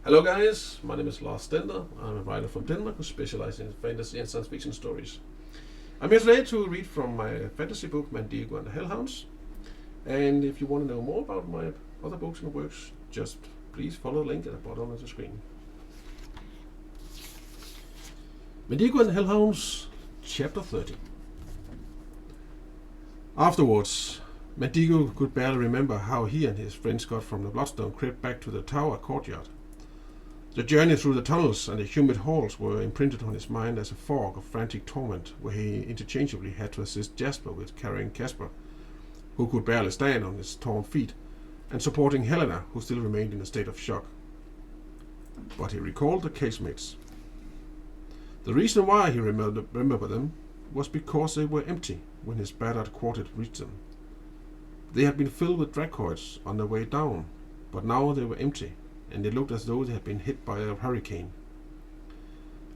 Hello guys, my name is Lars Stender. I'm a writer from Denmark who specializes in fantasy and science fiction stories. I'm here today to read from my fantasy book Mandigo and the Hellhounds. And if you want to know more about my other books and works, just please follow the link at the bottom of the screen. Mandigo and the Hellhounds, Chapter 30. Afterwards, Mandigo could barely remember how he and his friends got from the Bloodstone Crypt back to the tower courtyard. The journey through the tunnels and the humid halls were imprinted on his mind as a fog of frantic torment, where he interchangeably had to assist Jasper with carrying Casper, who could barely stand on his torn feet, and supporting Helena, who still remained in a state of shock. But he recalled the casemates. The reason why he remembered them was because they were empty when his battered quartet reached them. They had been filled with dracoids on their way down, but now they were empty, and they looked as though they had been hit by a hurricane.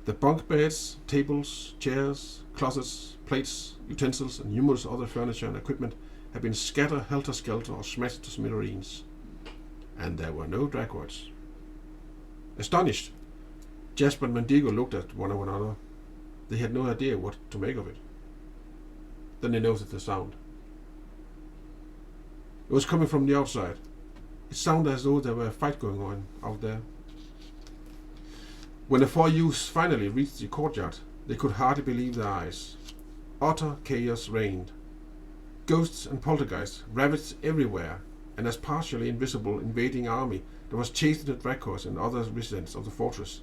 The bunk beds, tables, chairs, closets, plates, utensils, and numerous other furniture and equipment had been scattered helter-skelter or smashed to smithereens. And there were no dracoids. Astonished, Jasper and Mandigo looked at one another. They had no idea what to make of it. Then they noticed the sound. It was coming from the outside. It sounded as though there were a fight going on out there. When the four youths finally reached the courtyard, they could hardly believe their eyes. Utter chaos reigned. Ghosts and poltergeists ravaged everywhere, and as partially invisible invading army that was chasing the dracoids and other residents of the fortress.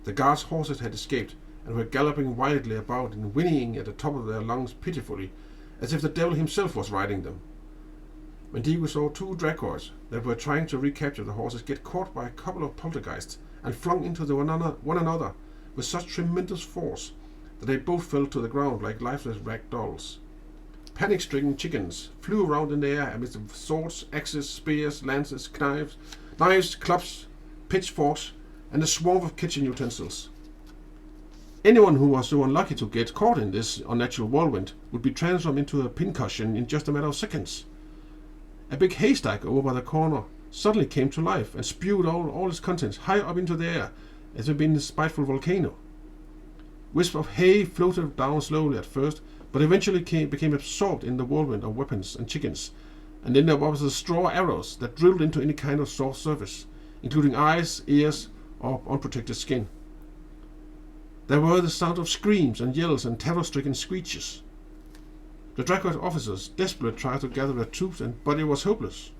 The guards' horses had escaped and were galloping wildly about and whinnying at the top of their lungs pitifully, as if the devil himself was riding them. Mandigo saw two dracoids that were trying to recapture the horses get caught by a couple of poltergeists and flung into one another with such tremendous force that they both fell to the ground like lifeless rag dolls. Panic-stricken chickens flew around in the air amidst swords, axes, spears, lances, knives, clubs, pitchforks, and a swarm of kitchen utensils. Anyone who was so unlucky to get caught in this unnatural whirlwind would be transformed into a pincushion in just a matter of seconds. A big haystack over by the corner suddenly came to life and spewed all its contents high up into the air as if it had been a spiteful volcano. Wisps of hay floated down slowly at first, but eventually became absorbed in the whirlwind of weapons and chickens, and then there was the straw arrows that drilled into any kind of soft surface, including eyes, ears, or unprotected skin. There were the sound of screams and yells and terror-stricken screeches. The dracoid officers desperately tried to gather their troops, but it was hopeless.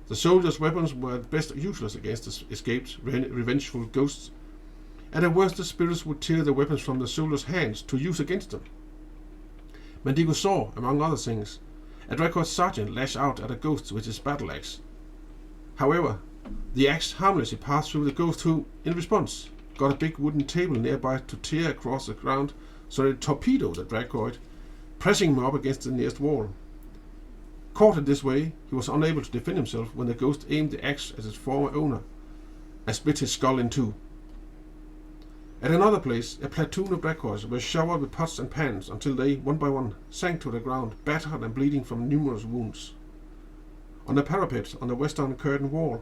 The soldiers' weapons were at best useless against the escaped, revengeful ghosts, and at worst the spirits would tear the weapons from the soldiers' hands to use against them. Mandigo saw, among other things, a dracoid sergeant lash out at a ghost with his battle axe. However, the axe harmlessly passed through the ghost who, in response, got a big wooden table nearby to tear across the ground so that it torpedoed the dracoid, pressing him up against the nearest wall. Caught in this way, he was unable to defend himself when the ghost aimed the axe at its former owner and split his skull in two. At another place, a platoon of dracoids were showered with pots and pans until they, one by one, sank to the ground, battered and bleeding from numerous wounds. On the parapet on the western curtain wall,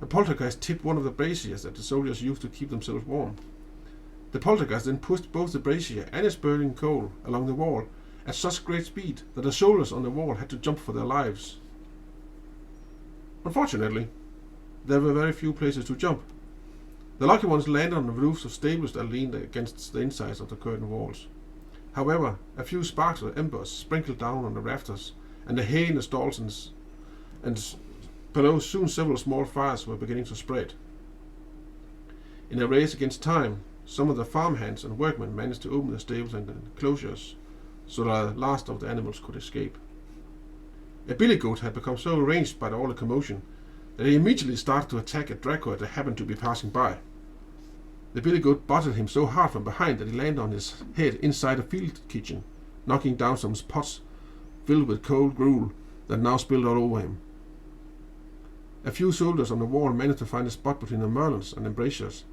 a poltergeist tipped one of the braziers that the soldiers used to keep themselves warm. The poltergeist then pushed both the brazier and its burning coal along the wall at such great speed that the soldiers on the wall had to jump for their lives. Unfortunately, there were very few places to jump. The lucky ones landed on the roofs of stables that leaned against the insides of the curtain walls. However, a few sparks of embers sprinkled down on the rafters, and the hay in the stalls and below soon several small fires were beginning to spread. In a race against time, some of the farmhands and workmen managed to open the stables and enclosures so that the last of the animals could escape. A billy goat had become so enraged by all the commotion that he immediately started to attack a dracoid that happened to be passing by. The billy goat butted him so hard from behind that he landed on his head inside a field kitchen, knocking down some pots filled with cold gruel that now spilled all over him. A few soldiers on the wall managed to find a spot between the merlons and the braziers,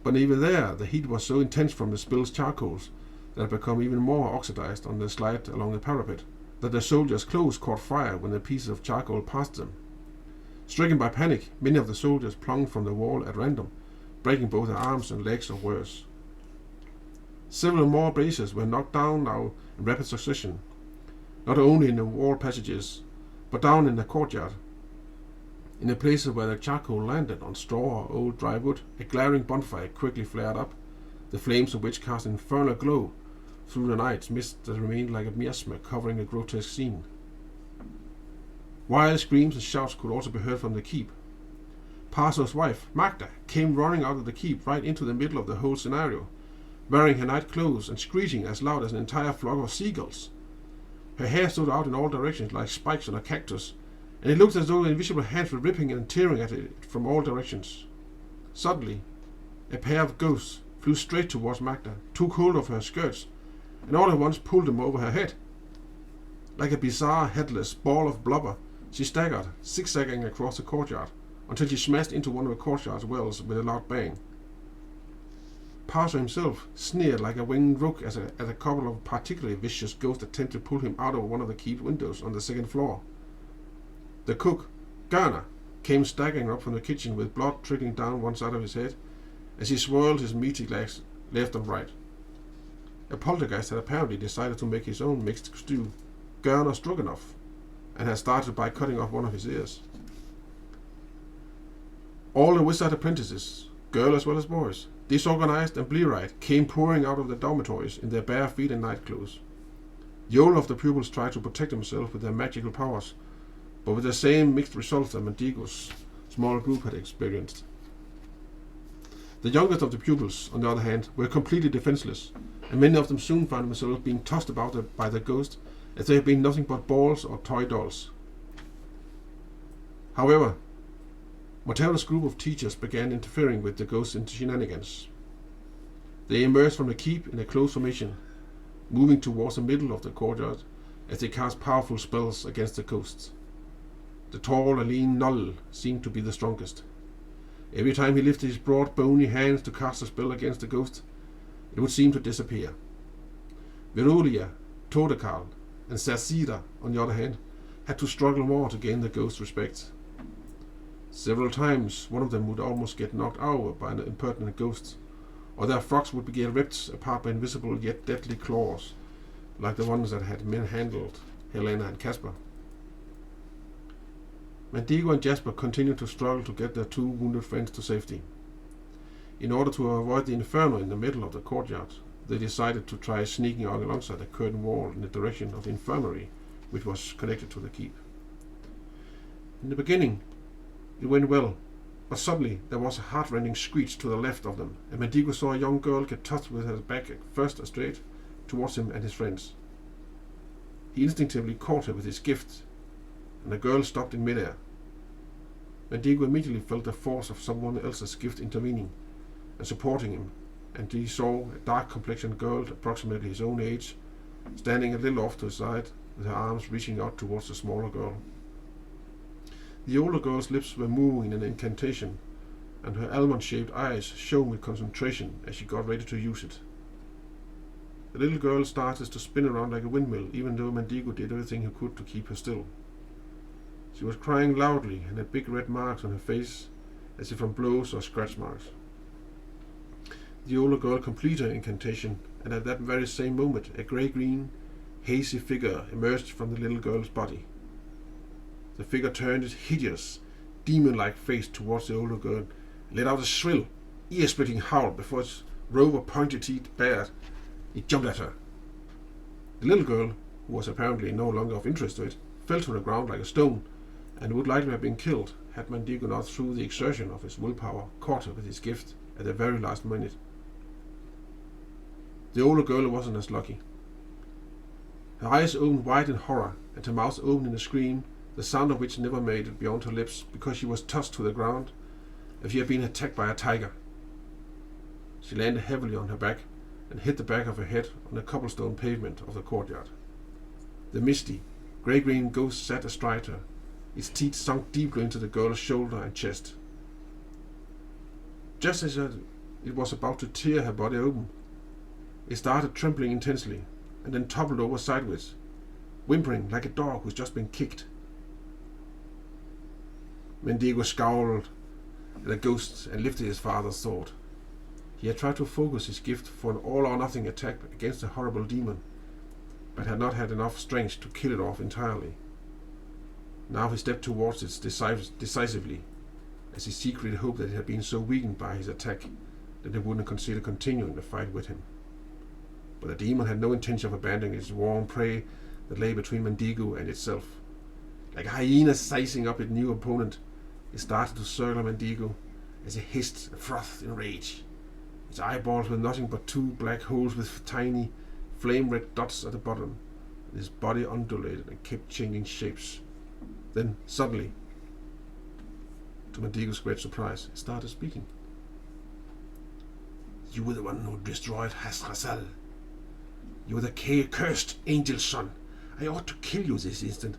but even there the heat was so intense from the spilled charcoals that had become even more oxidized on the slide along the parapet, that the soldiers' clothes caught fire when the pieces of charcoal passed them. Stricken by panic, many of the soldiers plunged from the wall at random, breaking both their arms and legs or worse. Several more braziers were knocked down now in rapid succession, not only in the wall passages, but down in the courtyard. In the places where the charcoal landed on straw or old dry wood, a glaring bonfire quickly flared up, the flames of which cast an infernal glow through the night mist that remained like a miasma covering a grotesque scene. Wild screams and shouts could also be heard from the keep. Parso's wife, Magda, came running out of the keep right into the middle of the whole scenario, wearing her night clothes and screeching as loud as an entire flock of seagulls. Her hair stood out in all directions like spikes on a cactus, and it looked as though invisible hands were ripping and tearing at it from all directions. Suddenly, a pair of ghosts flew straight towards Magda, took hold of her skirts, and all at once pulled them over her head. Like a bizarre, headless ball of blubber, she staggered, zigzagging across the courtyard, until she smashed into one of the courtyard's wells with a loud bang. Parso himself sneered like a winged rook at a couple of particularly vicious ghosts attempted to pull him out of one of the keep windows on the second floor. The cook, Garner, came staggering up from the kitchen with blood trickling down one side of his head as he swirled his meaty legs left and right. A poltergeist had apparently decided to make his own mixed stew, Garner Stroganoff, and had started by cutting off one of his ears. All the wizard apprentices, girls as well as boys, disorganized and blear-eyed, came pouring out of the dormitories in their bare feet and night clothes. The older of the pupils tried to protect themselves with their magical powers, but with the same mixed results that Mandigo's small group had experienced. The youngest of the pupils, on the other hand, were completely defenseless, and many of them soon found themselves being tossed about by the ghost as they had been nothing but balls or toy dolls. However, Mortello's group of teachers began interfering with the ghosts' shenanigans. They emerged from the keep in a close formation, moving towards the middle of the courtyard as they cast powerful spells against the ghosts. The tall and lean Null seemed to be the strongest. Every time he lifted his broad, bony hands to cast a spell against the ghost, it would seem to disappear. Verulia, Todekal, and Cersida, on the other hand, had to struggle more to gain the ghost's respect. Several times one of them would almost get knocked over by an impertinent ghost, or their frocks would get ripped apart by invisible yet deadly claws, like the ones that had handled Helena and Casper. Mandigo and Jasper continued to struggle to get their two wounded friends to safety. In order to avoid the inferno in the middle of the courtyard, they decided to try sneaking out alongside the curtain wall in the direction of the infirmary, which was connected to the keep. In the beginning, it went well, but suddenly there was a heart-rending screech to the left of them, and Mandigo saw a young girl get tossed with her back first straight towards him and his friends. He instinctively caught her with his gift, and the girl stopped in midair. Mandigo immediately felt the force of someone else's gift intervening and supporting him, and he saw a dark-complexioned girl approximately his own age, standing a little off to the side, with her arms reaching out towards the smaller girl. The older girl's lips were moving in an incantation, and her almond-shaped eyes shone with concentration as she got ready to use it. The little girl started to spin around like a windmill, even though Mandigo did everything he could to keep her still. She was crying loudly and had big red marks on her face, as if from blows or scratch marks. The older girl completed her incantation, and at that very same moment a grey-green, hazy figure emerged from the little girl's body. The figure turned its hideous, demon-like face towards the older girl, and let out a shrill, ear-splitting howl before its row of pointed teeth bared. It jumped at her. The little girl, who was apparently no longer of interest to it, fell to the ground like a stone, and would likely have been killed had Mandigo not, through the exertion of his willpower, caught her with his gift at the very last minute. The older girl wasn't as lucky. Her eyes opened wide in horror, and her mouth opened in a scream, the sound of which never made it beyond her lips because she was tossed to the ground as if she had been attacked by a tiger. She landed heavily on her back and hit the back of her head on the cobblestone pavement of the courtyard. The misty, grey-green ghost sat astride her, its teeth sunk deeply into the girl's shoulder and chest. Just as it was about to tear her body open, it started trembling intensely and then toppled over sideways, whimpering like a dog who's just been kicked. Mandigo scowled at the ghost and lifted his father's sword. He had tried to focus his gift for an all-or-nothing attack against a horrible demon, but had not had enough strength to kill it off entirely. Now he stepped towards it decisively, as he secretly hoped that it had been so weakened by his attack that it wouldn't consider continuing the fight with him. But the demon had no intention of abandoning its warm prey that lay between Mandigo and itself. Like a hyena sizing up its new opponent, it started to circle Mandigo as it hissed and frothed in rage. Its eyeballs were nothing but two black holes with tiny, flame-red dots at the bottom, and his body undulated and kept changing shapes. Then, suddenly, to Mandigo's great surprise, it started speaking. "You were the one who destroyed Hasrasal. You were the cursed angel's son. I ought to kill you this instant,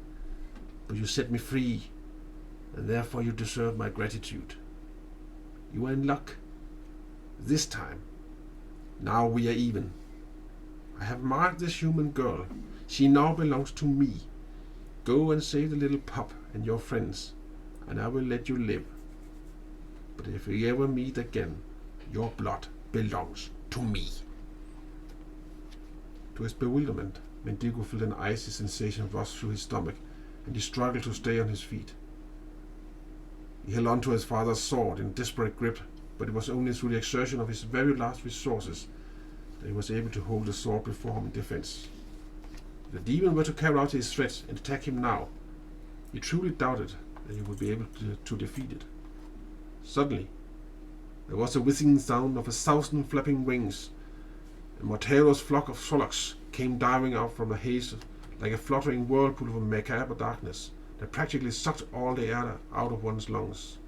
but you set me free, and therefore you deserve my gratitude. You are in luck. This time. Now we are even. I have marked this human girl. She now belongs to me. Go and save the little pup and your friends, and I will let you live. But if we ever meet again, your blood belongs to me." To his bewilderment, Mandigo felt an icy sensation rush through his stomach, and he struggled to stay on his feet. He held on to his father's sword in desperate grip, but it was only through the exertion of his very last resources that he was able to hold the sword before him in defense. If the demon were to carry out his threat and attack him now, he truly doubted that he would be able to defeat it. Suddenly, there was a whizzing sound of 1,000 flapping wings, and Mortero's flock of Trollocs came diving out from the haze like a fluttering whirlpool of macabre darkness that practically sucked all the air out of one's lungs.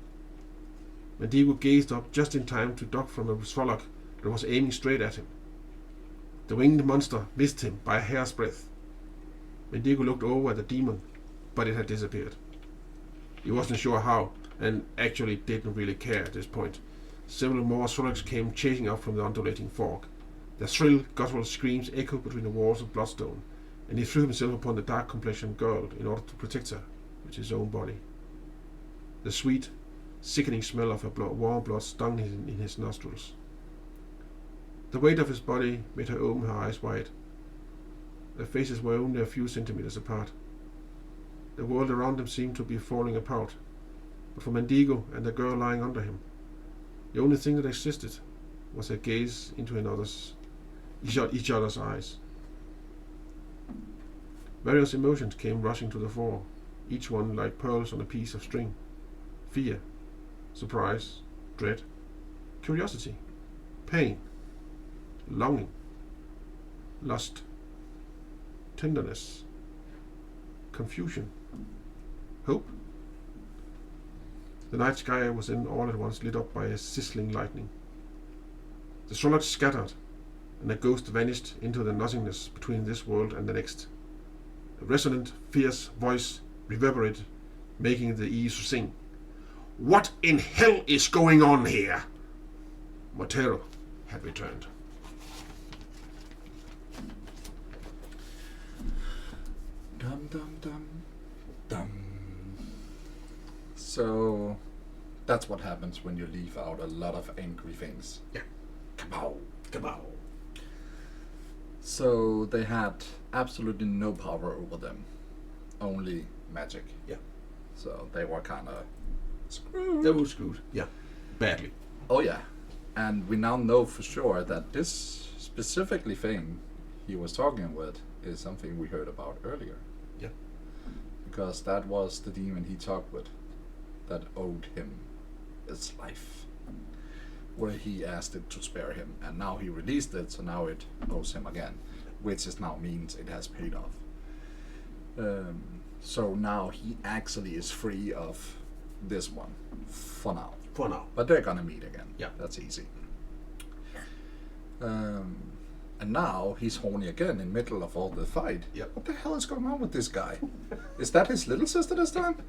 Mandigo gazed up just in time to duck from a Trolloc that was aiming straight at him. The winged monster missed him by a hair's breadth. Mandigo looked over at the demon, but it had disappeared. He wasn't sure how, and actually didn't really care at this point. Several more Trollocs came chasing up from the undulating fog. Their shrill, guttural screams echoed between the walls of bloodstone, and he threw himself upon the dark-complexioned girl in order to protect her with his own body. The sweet, sickening smell of her warm blood stung in his nostrils. The weight of his body made her open her eyes wide. Their faces were only a few centimeters apart. The world around them seemed to be falling apart, but for Mandigo and the girl lying under him, the only thing that existed was a gaze into each other's eyes. Various emotions came rushing to the fore, each one like pearls on a piece of string. Fear, surprise, dread, curiosity, pain, longing, lust, tenderness, confusion, hope. The night sky was then all at once lit up by a sizzling lightning. The Trollocs scattered, and the ghost vanished into the nothingness between this world and the next. A resonant, fierce voice reverberated, making the ears sing. "What in hell is going on here?" Mortero had returned. Dum dum dum dum. So that's what happens when you leave out a lot of angry things. Yeah. Kabow, kabow. So they had absolutely no power over them, only magic. Yeah. So they were kind of screwed. They were screwed. Yeah. Badly. Oh yeah, and we now know for sure that this specifically thing he was talking with is something we heard about earlier. Yeah. Because that was the demon he talked with that owed him its life, where he asked it to spare him, and now he released it, so now it owes him again, which is now means it has paid off. So now he actually is free of this one for now. For now. But they're gonna meet again. Yeah. That's easy. And now he's horny again in middle of all the fight. Yep. What the hell is going on with this guy? Is that his little sister this time?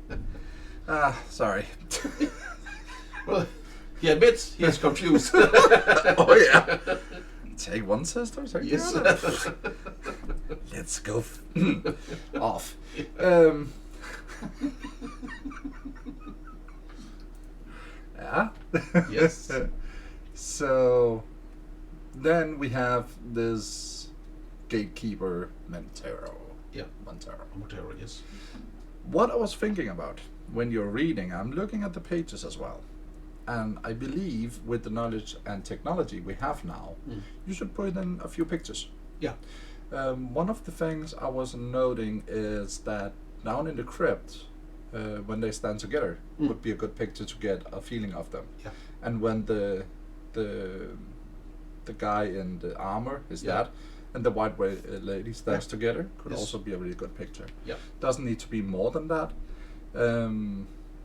Sorry. Well, he admits he is confused. Oh yeah. Take one sister, take Yes. the other. Let's go off. Yeah. Yes. So then we have this gatekeeper Montero. Yeah. Montero. Yes. What I was thinking about when you're reading, I'm looking at the pages as well. And I believe with the knowledge and technology we have now, you should put in a few pictures. Yeah. One of the things I was noting is that down in the crypt, when they stand together, would be a good picture to get a feeling of them. Yeah. And when the guy in the armor is that, and the white lady stands together, could also be a really good picture. Yeah. Doesn't need to be more than that.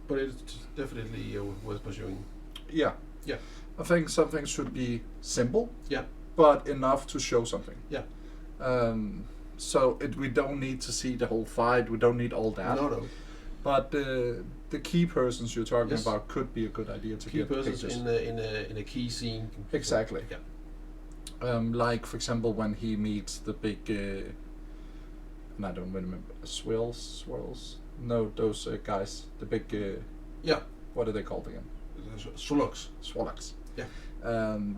But it's definitely worth pursuing. Yeah. Yeah. I think something should be simple. Yeah. But enough to show something. Yeah. So we don't need to see the whole fight. We don't need all that. No. But the key persons you're talking Yes. about could be a good idea to Key get persons pictures. in a key scene. Exactly. Yeah. Like for example when he meets the big, and I don't remember, swirls. No, those guys. The big. Yeah. What are they called again? Swallows. Yeah.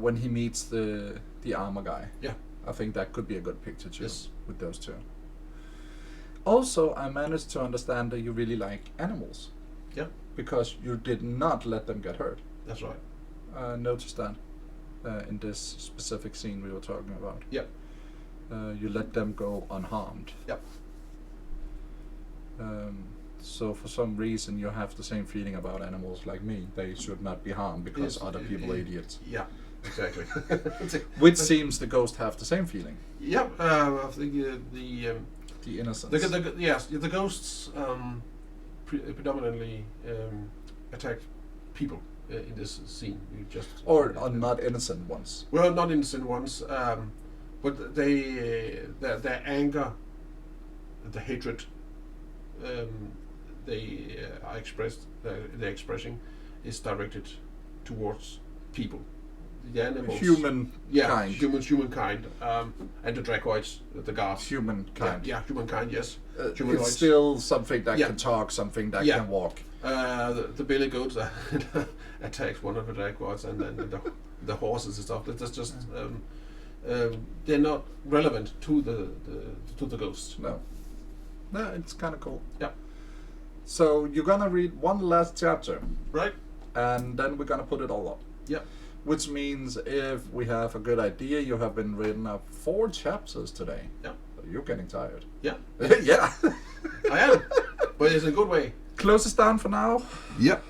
When he meets the armor guy. Yeah. I think that could be a good picture too. Yes. With those two. Also, I managed to understand that you really like animals. Yeah. Because you did not let them get hurt. That's right. I noticed that in this specific scene we were talking about. Yep. You let them go unharmed. Yep. So for some reason you have the same feeling about animals like me. They should not be harmed because other people are idiots. Yeah, exactly. Which seems the ghost have the same feeling. Yep. I think The innocence. yes, the ghosts predominantly attack people in this scene. You just or not innocent ones. Well, not innocent ones, but their anger, the hatred they are expressed, they're expressing, is directed towards people, the animals, Humankind. humankind, and the dracoids, the guards. Humankind. Yeah, humankind. Yes. It's still something that can talk, something that can walk. The billy goats attacks one of the dracoids, and then the horses and stuff. That's just they're not relevant to the ghosts. No, it's kind of cool. Yeah. So you're gonna read one last chapter, Right. and then we're gonna put it all up. Yeah. Which means if we have a good idea, you have been reading up 4 chapters today. Yeah. You're getting tired. Yeah. Yeah. I am, but it's a good way. Close us down for now. Yep.